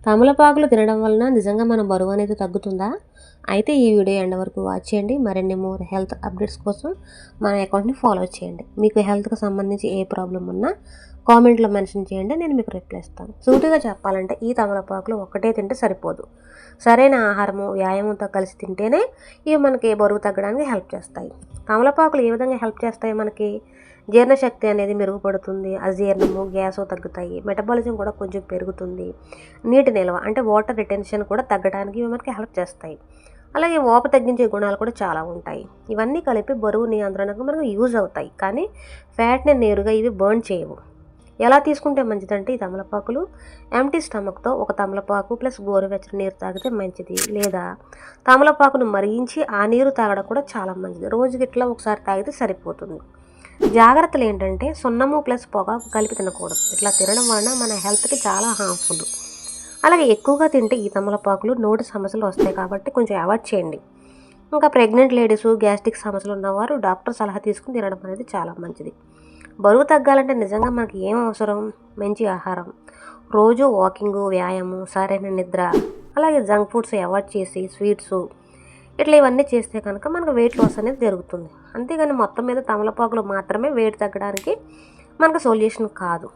తమలపాకులు తినడం వలన నిజంగా మన బరువు అనేది తగ్గుతుందా? అయితే ఈ వీడియో ఎండ్ వరకు వాచ్ చేయండి. మరిన్ని మోర్ హెల్త్ అప్డేట్స్ కోసం మన అకౌంట్‌ని ఫాలో చేయండి. మీకు హెల్త్‌కి సంబంధించి ఏ ప్రాబ్లమ్ ఉన్నా కామెంట్‌లో మెన్షన్ చేయండి. నేను మీకు రిప్లై ఇస్తాను. సూటిగా చెప్పాలంటే ఈ తమలపాకులు ఒక్కటే తింటే సరిపోదు. సరైన ఆహారము, వ్యాయామంతో కలిసి తింటేనే ఇవి మనకి బరువు తగ్గడానికి హెల్ప్ చేస్తాయి. తమలపాకులు ఏ విధంగా హెల్ప్ చేస్తాయి మనకి? జీర్ణశక్తి అనేది మెరుగుపడుతుంది, అజీర్ణము, గ్యాసు తగ్గుతాయి, మెటబాలిజం కూడా కొంచెం పెరుగుతుంది, నీటి నిల్వ అంటే వాటర్ రిటెన్షన్ కూడా తగ్గడానికి ఇవి మనకి హెల్ప్ చేస్తాయి. అలాగే వాపు తగ్గించే గుణాలు కూడా చాలా ఉంటాయి. ఇవన్నీ కలిపి బరువు నియంత్రణకు మనకు యూజ్ అవుతాయి, కానీ ఫ్యాట్ని నేరుగా ఇవి బర్న్ చేయవు. ఎలా తీసుకుంటే మంచిదంటే ఈ తమలపాకులు ఎంటీ స్టమక్తో ఒక తమలపాకు ప్లస్ గోరువెచ్చని నీరు తాగితే మంచిది, లేదా తమలపాకును మరిగించి ఆ నీరు తాగడం కూడా చాలా మంచిది. రోజుకి ఇట్లా ఒకసారి తాగితే సరిపోతుంది. జాగ్రత్తలు ఏంటంటే సున్నము ప్లస్ పొగాకు కలిపి తినకూడదు. ఇట్లా తినడం వలన మన హెల్త్కి చాలా హార్మ్ఫుల్. అలాగే ఎక్కువగా తింటే ఈ తమలపాకులు నోటి సమస్యలు వస్తాయి, కాబట్టి కొంచెం అవాయిడ్ చేయండి. ఇంకా ప్రెగ్నెంట్ లేడీసు, గ్యాస్ట్రిక్ సమస్యలు ఉన్నవారు డాక్టర్ సలహా తీసుకుని తినడం అనేది చాలా మంచిది. బరువు తగ్గాలంటే నిజంగా మనకి ఏం అవసరం? మంచి ఆహారం, రోజు వాకింగు, వ్యాయామం, సరైన నిద్ర, అలాగే జంక్ ఫుడ్స్ అవాయిడ్ చేసి స్వీట్స్ ఇట్లా ఇవన్నీ చేస్తే కనుక మనకు వెయిట్ లాస్ అనేది జరుగుతుంది. అంతేగాని మొత్తం మీద తమలపాకులు మాత్రమే వెయిట్ తగ్గడానికి మనకు సొల్యూషన్ కాదు.